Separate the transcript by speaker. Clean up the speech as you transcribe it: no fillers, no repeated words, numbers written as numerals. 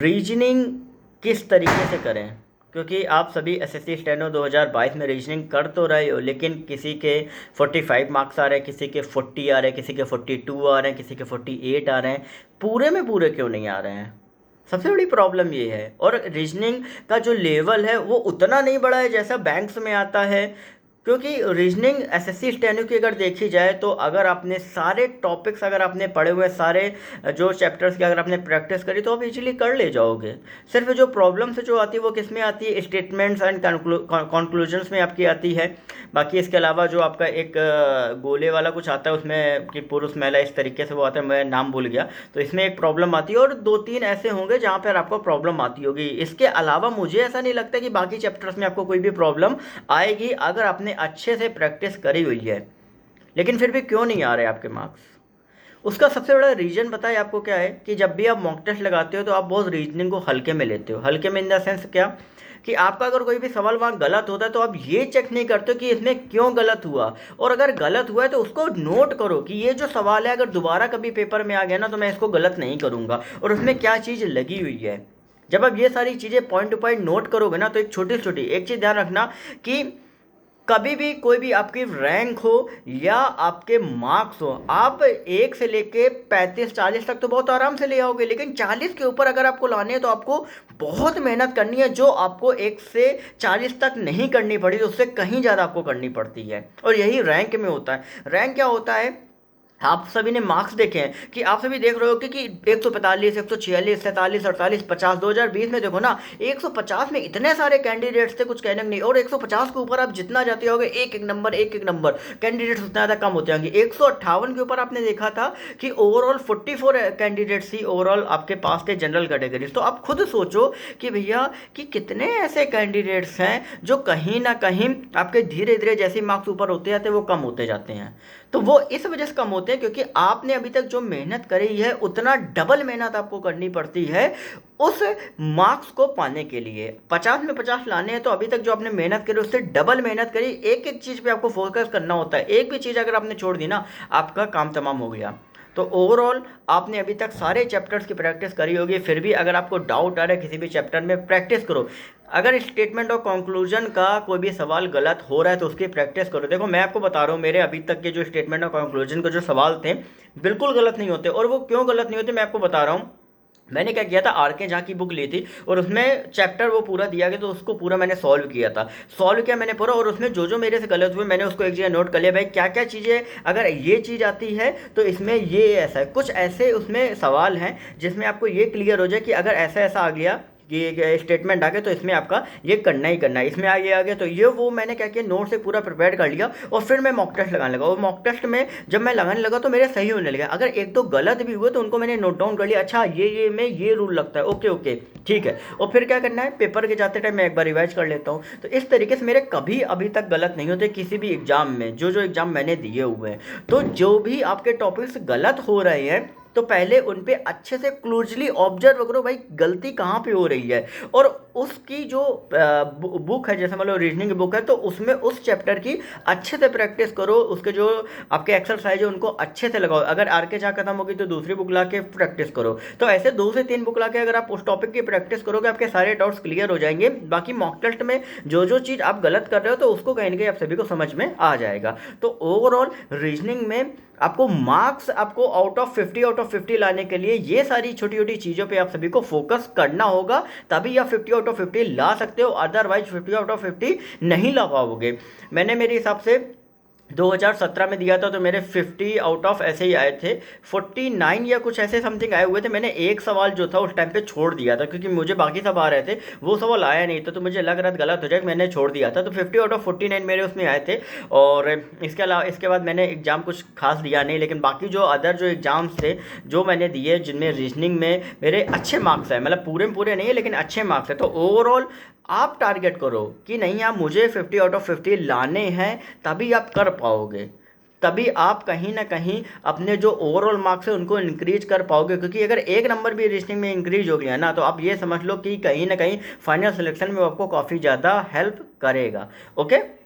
Speaker 1: Reasoning किस तरीके से करें, क्योंकि आप सभी एसएससी स्टेनो 2022 में रीजनिंग कर तो रहे हो, लेकिन किसी के 45 मार्क्स आ रहे हैं, किसी के 40 आ रहे हैं, किसी के 42 आ रहे हैं, किसी के 48 आ रहे हैं, पूरे में पूरे क्यों नहीं आ रहे हैं। सबसे बड़ी प्रॉब्लम ये है। और रीजनिंग का जो लेवल है वो उतना नहीं बढ़ा है जैसा बैंक्स में आता है, क्योंकि रीजनिंग एसएससी स्टेनो की अगर देखी जाए तो अगर आपने सारे टॉपिक्स अगर आपने पढ़े हुए सारे जो चैप्टर्स की अगर आपने प्रैक्टिस करी तो आप इजीली कर ले जाओगे। सिर्फ जो प्रॉब्लम्स जो आती है वो किस में आती है, स्टेटमेंट्स एंड कंक्लूजन्स में आपकी आती है। बाकी इसके अलावा जो आपका एक गोले वाला कुछ आता है उसमें कि पुरुष महिला इस तरीके से वो आता है, मैं नाम भूल गया, तो इसमें एक प्रॉब्लम आती है और 2-3 ऐसे होंगे जहाँ पर आपको प्रॉब्लम आती होगी। इसके अलावा मुझे ऐसा नहीं लगता कि बाकी चैप्टर्स में आपको कोई भी प्रॉब्लम आएगी अगर आपने अच्छे से प्रैक्टिस करी हुई है। लेकिन फिर भी क्यों नहीं आ रहे आपके मार्क्स, उसका सबसे बड़ा रीज़न पता है आपको क्या है कि जब भी आप मॉक टेस्ट लगाते हो तो आप बहुत रीजनिंग को हल्के में लेते हो। हल्के में इन द सेंस क्या कि आपका अगर कोई भी सवाल वहाँ गलत होता है तो आप ये चेक नहीं करते कि इसमें क्यों गलत हुआ, और अगर गलत हुआ है तो उसको नोट करो कि ये जो सवाल है अगर दोबारा कभी पेपर में आ गया ना तो मैं इसको गलत नहीं करूँगा, और उसमें क्या चीज़ लगी हुई है। जब आप ये सारी चीज़ें पॉइंट टू पॉइंट नोट करोगे ना तो एक छोटी छोटी एक चीज़ ध्यान रखना कि कभी भी कोई भी आपकी रैंक हो या आपके मार्क्स हो, आप 1 से लेके 35-40 तक तो बहुत आराम से ले आओगे, लेकिन 40 के ऊपर अगर आपको लाने हैं तो आपको बहुत मेहनत करनी है, जो आपको 1 से 40 तक नहीं करनी पड़ी तो उससे कहीं ज़्यादा आपको करनी पड़ती है। और यही रैंक में होता है। रैंक क्या होता है, आप सभी ने मार्क्स देखे हैं कि आप सभी देख रहे हो कि 145, 146, 47, 48, 50, 2020 में देखो ना 150 में इतने सारे कैंडिडेट्स थे कुछ कहने को नहीं, और 150 के ऊपर आप जितना जाते होगे एक एक नंबर कैंडिडेट्स उतना ज़्यादा कम होते होंगे। 158 के ऊपर आपने देखा था कि ओवरऑल 44 कैंडिडेट्स ही ओवरऑल आपके पास थे जनरल कैटेगरीज। तो आप खुद सोचो कि भैया कि कितने ऐसे कैंडिडेट्स हैं जो कहीं ना कहीं आपके धीरे धीरे जैसे मार्क्स ऊपर होते जाते हैं वो कम होते जाते हैं। तो वो इस वजह से कम होते हैं क्योंकि आपने अभी तक जो मेहनत करी है उतना डबल मेहनत आपको करनी पड़ती है उस मार्क्स को पाने के लिए। 50 में 50 लाने हैं तो अभी तक जो आपने मेहनत करी उससे डबल मेहनत करी, एक एक चीज़ पे आपको फोकस करना होता है। एक भी चीज़ अगर आपने छोड़ दी ना आपका काम तमाम हो गया। तो ओवरऑल आपने अभी तक सारे चैप्टर्स की प्रैक्टिस करी होगी, फिर भी अगर आपको डाउट आ रहा है किसी भी चैप्टर में प्रैक्टिस करो। अगर स्टेटमेंट और कंक्लूजन का कोई भी सवाल गलत हो रहा है तो उसकी प्रैक्टिस करो। देखो मैं आपको बता रहा हूँ मेरे अभी तक के जो स्टेटमेंट और कंक्लूजन के जो सवाल थे बिल्कुल गलत नहीं होते, और वो क्यों गलत नहीं होते मैं आपको बता रहा हूँ। मैंने क्या किया था, आर के झा की बुक ली थी और उसमें चैप्टर वो पूरा दिया गया तो उसको पूरा मैंने सॉल्व किया था। सॉल्व किया मैंने पूरा, और उसमें जो जो मेरे से गलत हुए मैंने उसको एक जगह नोट कर लिया, भाई क्या क्या चीज़ें अगर ये चीज़ आती है तो इसमें ये ऐसा है। कुछ ऐसे उसमें सवाल हैं जिसमें आपको ये क्लियर हो जाए कि अगर ऐसा ऐसा आ गया कि एक स्टेटमेंट आ गया तो इसमें आपका ये करना ही करना है, इसमें आ गया तो ये वो मैंने क्या किया नोट से पूरा प्रिपेयर कर लिया और फिर मैं मॉक टेस्ट लगाने लगा। और मॉक टेस्ट में जब मैं लगाने लगा तो मेरे सही होने लगा। अगर एक दो गलत भी हुए तो उनको मैंने नोट डाउन कर लिया, अच्छा ये में ये रूल लगता है, ओके ओके ठीक है। और फिर क्या करना है, पेपर के जाते टाइम मैं एक बार रिवाइज कर लेता हूँ। तो इस तरीके से मेरे कभी अभी तक गलत नहीं होते किसी भी एग्जाम में, जो जो एग्जाम मैंने दिए हुए हैं। तो जो भी आपके टॉपिक्स गलत हो रहे हैं तो पहले उन पे अच्छे से क्लोजली ऑब्जर्व करो भाई गलती कहाँ पे हो रही है, और उसकी जो बुक है जैसे मान लो रीजनिंग बुक है तो उसमें उस चैप्टर की अच्छे से प्रैक्टिस करो। उसके जो आपके एक्सरसाइज है उनको अच्छे से लगाओ। अगर आर के झा खत्म होगी तो दूसरी बुक ला के प्रैक्टिस करो। तो ऐसे 2 से 3 बुक ला के अगर आप उस टॉपिक की प्रैक्टिस करोगे आपके सारे डाउट्स क्लियर हो जाएंगे। बाकी मॉक टेस्ट में जो जो चीज़ आप गलत कर रहे हो तो उसको कहीं ना कहीं आप सभी को समझ में आ जाएगा। तो ओवरऑल रीजनिंग में आपको मार्क्स आपको आउट ऑफ 50 लाने के लिए ये सारी छोटी छोटी चीज़ों पे आप सभी को फोकस करना होगा, तभी आप 50 आउट ऑफ 50 ला सकते हो, अदरवाइज 50 आउट ऑफ 50 नहीं ला पाओगे। मैंने मेरे हिसाब से 2017 में दिया था तो मेरे 50 आउट ऑफ ऐसे ही आए थे, 49 या कुछ ऐसे समथिंग आए हुए थे। मैंने एक सवाल जो था उस टाइम पे छोड़ दिया था क्योंकि मुझे बाकी सब आ रहे थे, वो सवाल आया नहीं था तो मुझे लग रहा था गलत हो जाए, मैंने छोड़ दिया था। तो 50 आउट ऑफ 49 मेरे उसमें आए थे। और इसके अलावा इसके बाद मैंने एग्ज़ाम कुछ खास दिया नहीं, लेकिन बाकी जो अदर जो एग्ज़ाम्स थे जो मैंने दिए जिनमें रीजनिंग में मेरे अच्छे मार्क्स हैं, मतलब पूरे पूरे नहीं है लेकिन अच्छे मार्क्स हैं। तो ओवरऑल आप टारगेट करो कि नहीं आप मुझे 50 आउट ऑफ 50 लाने हैं, तभी आप कर पाओगे, तभी आप कहीं ना कहीं अपने जो ओवरऑल मार्क्स है उनको इंक्रीज कर पाओगे। क्योंकि अगर एक नंबर भी रीजनिंग में इंक्रीज हो गया ना तो आप ये समझ लो कि कहीं ना कहीं फाइनल सिलेक्शन में आपको काफ़ी ज़्यादा हेल्प करेगा। ओके।